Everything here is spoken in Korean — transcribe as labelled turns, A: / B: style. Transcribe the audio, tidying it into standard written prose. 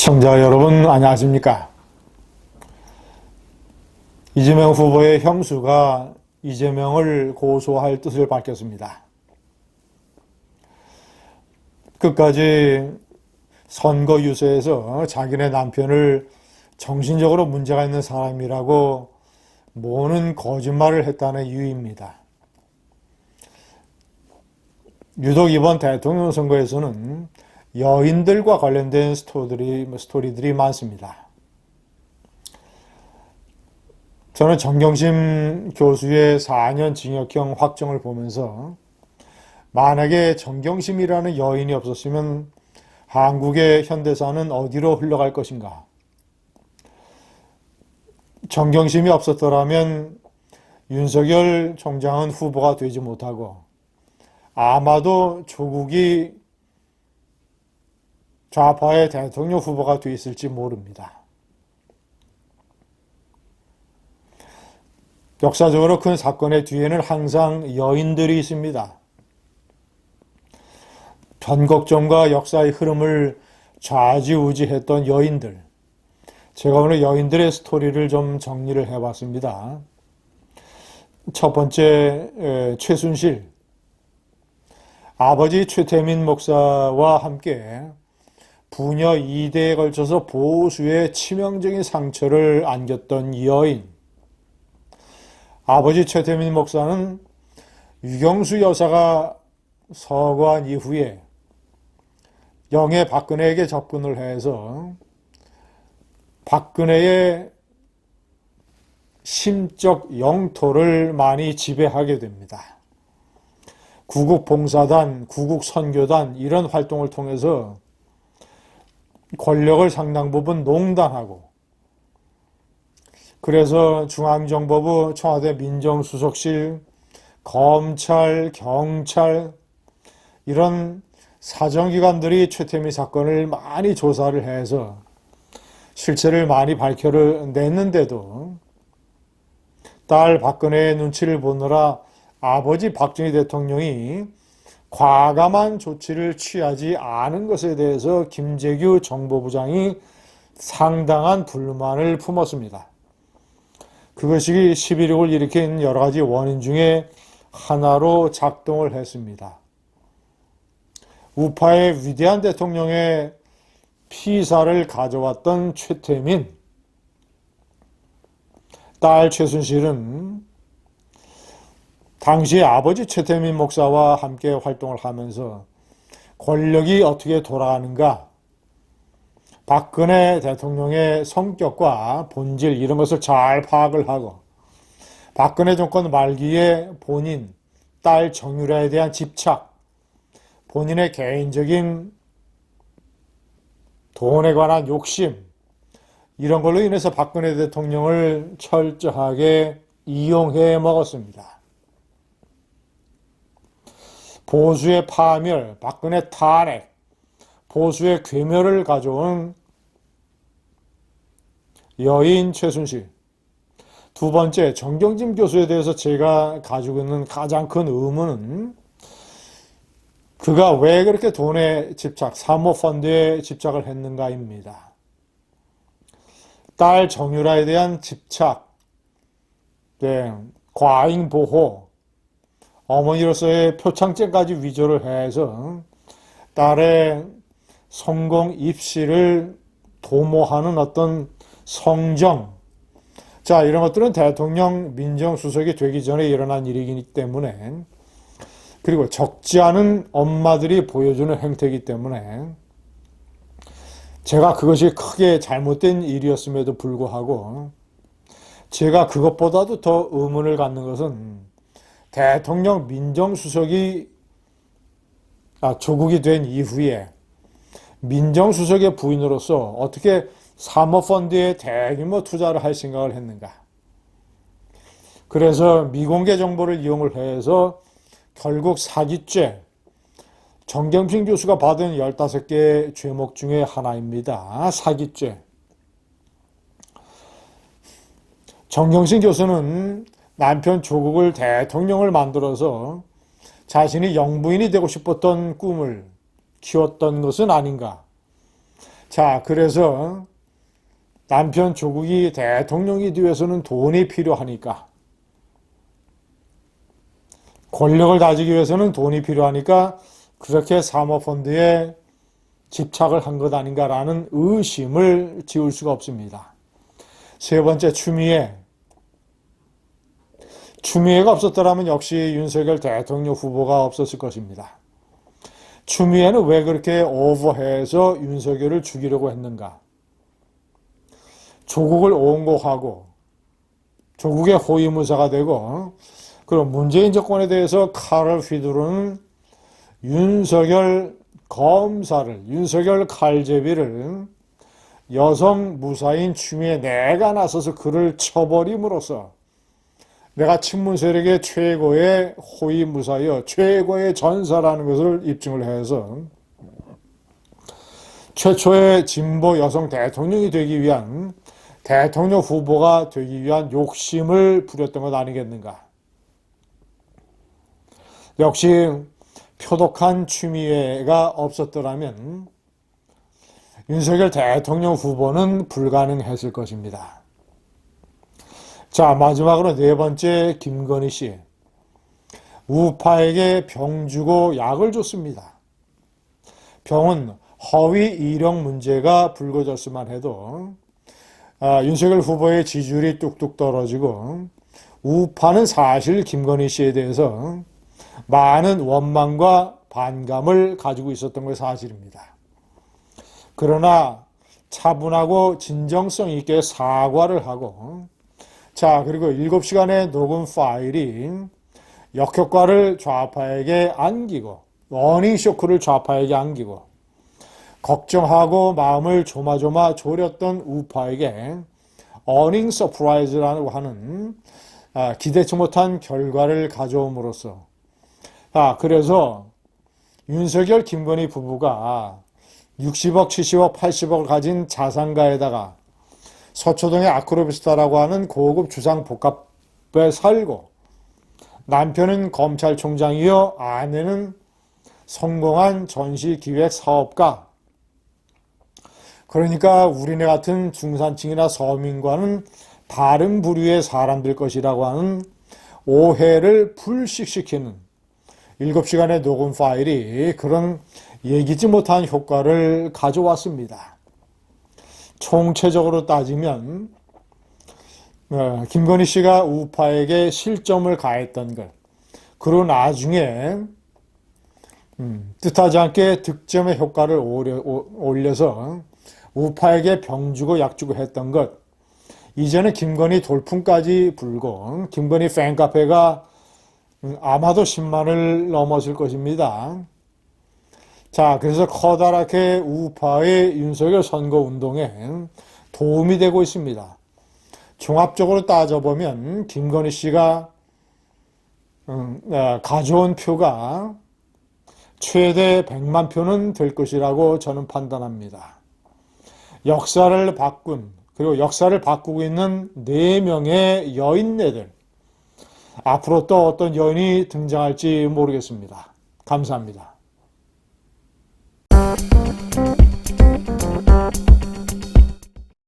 A: 시청자 여러분 안녕하십니까? 이재명 후보의 형수가 이재명을 고소할 뜻을 밝혔습니다. 끝까지 선거 유세에서 자기네 남편을 정신적으로 문제가 있는 사람이라고 모는 거짓말을 했다는 이유입니다. 유독 이번 대통령 선거에서는 여인들과 관련된 스토리들이 많습니다. 저는 정경심 교수의 4년 징역형 확정을 보면서 만약에 정경심이라는 여인이 없었으면 한국의 현대사는 어디로 흘러갈 것인가? 정경심이 없었더라면 윤석열 총장은 후보가 되지 못하고 아마도 조국이 좌파의 대통령 후보가 돼 있을지 모릅니다. 역사적으로 큰 사건의 뒤에는 항상 여인들이 있습니다. 전국정과 역사의 흐름을 좌지우지했던 여인들. 제가 오늘 여인들의 스토리를 좀 정리를 해봤습니다. 첫 번째, 최순실. 아버지 최태민 목사와 함께 부녀 2대에 걸쳐서 보수의 치명적인 상처를 안겼던 여인. 아버지 최태민 목사는 유경수 여사가 서거한 이후에 영애 박근혜에게 접근을 해서 박근혜의 심적 영토를 많이 지배하게 됩니다. 구국봉사단, 구국선교단 이런 활동을 통해서 권력을 상당 부분 농단하고, 그래서 중앙정보부, 청와대 민정수석실, 검찰, 경찰 이런 사정기관들이 최태민 사건을 많이 조사를 해서 실체를 많이 밝혀냈는데도 딸 박근혜의 눈치를 보느라 아버지 박정희 대통령이 과감한 조치를 취하지 않은 것에 대해서 김재규 정보부장이 상당한 불만을 품었습니다. 그것이 11.6을 일으킨 여러 가지 원인 중에 하나로 작동을 했습니다. 우파의 위대한 대통령의 피사를 가져왔던 최태민, 딸 최순실은 당시 아버지 최태민 목사와 함께 활동을 하면서 권력이 어떻게 돌아가는가, 박근혜 대통령의 성격과 본질 이런 것을 잘 파악을 하고 박근혜 정권 말기에 본인, 딸 정유라에 대한 집착, 본인의 개인적인 돈에 관한 욕심 이런 걸로 인해서 박근혜 대통령을 철저하게 이용해 먹었습니다. 보수의 파멸, 박근혜 탄핵, 보수의 괴멸을 가져온 여인 최순실. 두 번째, 정경심 교수에 대해서 제가 가지고 있는 가장 큰 의문은 그가 왜 그렇게 돈에 집착, 사모펀드에 집착을 했는가입니다. 딸 정유라에 대한 집착, 과잉 보호, 어머니로서의 표창장까지 위조를 해서 딸의 성공 입시를 도모하는 어떤 성정. 자, 이런 것들은 대통령 민정수석이 되기 전에 일어난 일이기 때문에, 그리고 적지 않은 엄마들이 보여주는 행태이기 때문에 제가 그것이 크게 잘못된 일이었음에도 불구하고 제가 그것보다도 더 의문을 갖는 것은 대통령 민정수석이 조국이 된 이후에 민정수석의 부인으로서 어떻게 사모펀드에 대규모 투자를 할 생각을 했는가. 그래서 미공개 정보를 이용을 해서 결국 사기죄, 정경심 교수가 받은 15개의 죄목 중에 하나입니다. 사기죄. 정경심 교수는 남편 조국을 대통령을 만들어서 자신이 영부인이 되고 싶었던 꿈을 키웠던 것은 아닌가. 자, 그래서 남편 조국이 대통령이 되기 위해서는 돈이 필요하니까, 권력을 다지기 위해서는 돈이 필요하니까 그렇게 사모펀드에 집착을 한 것 아닌가라는 의심을 지울 수가 없습니다. 세 번째, 추미애. 추미애가 없었더라면 역시 윤석열 대통령 후보가 없었을 것입니다. 추미애는 왜 그렇게 오버해서 윤석열을 죽이려고 했는가? 조국을 옹호하고 조국의 호위무사가 되고 그럼 문재인 정권에 대해서 칼을 휘두르는 윤석열 검사를, 윤석열 칼제비를 여성 무사인 추미애 내가 나서서 그를 쳐버림으로써 내가 친문 세력의 최고의 호위무사여 최고의 전사라는 것을 입증을 해서 최초의 진보 여성 대통령이 되기 위한 대통령 후보가 되기 위한 욕심을 부렸던 것 아니겠는가. 역시 표독한 추미애가 없었더라면 윤석열 대통령 후보는 불가능했을 것입니다. 자, 마지막으로 네 번째, 김건희 씨. 우파에게 병 주고 약을 줬습니다. 병은 허위 이력 문제가 불거졌으만 해도 윤석열 후보의 지지율이 뚝뚝 떨어지고 우파는 사실 김건희 씨에 대해서 많은 원망과 반감을 가지고 있었던 게 사실입니다. 그러나 차분하고 진정성 있게 사과를 하고 자, 그리고 7시간의 녹음 파일이 역효과를 좌파에게 안기고 어닝 쇼크를 좌파에게 안기고 걱정하고 마음을 조마조마 졸였던 우파에게 어닝 서프라이즈라고 하는 기대치 못한 결과를 가져옴으로써 그래서 윤석열 김건희 부부가 60억, 70억, 80억을 가진 자산가에다가 서초동의 아크로비스타라고 하는 고급 주상 복합에 살고 남편은 검찰총장이요 아내는 성공한 전시기획 사업가. 그러니까 우리네 같은 중산층이나 서민과는 다른 부류의 사람들 것이라고 하는 오해를 불식시키는 7시간의 녹음 파일이 그런 예기치 못한 효과를 가져왔습니다. 총체적으로 따지면 김건희 씨가 우파에게 실점을 가했던 것, 그리고 나중에 뜻하지 않게 득점의 효과를 올려서 우파에게 병 주고 약 주고 했던 것, 이제는 김건희 돌풍까지 불고 김건희 팬카페가 아마도 10만을 넘었을 것입니다. 자, 그래서 커다랗게 우파의 윤석열 선거운동에 도움이 되고 있습니다. 종합적으로 따져보면 김건희 씨가 가져온 표가 최대 100만 표는 될 것이라고 저는 판단합니다. 역사를 바꾼, 그리고 역사를 바꾸고 있는 4명의 여인네들, 앞으로 또 어떤 여인이 등장할지 모르겠습니다. 감사합니다.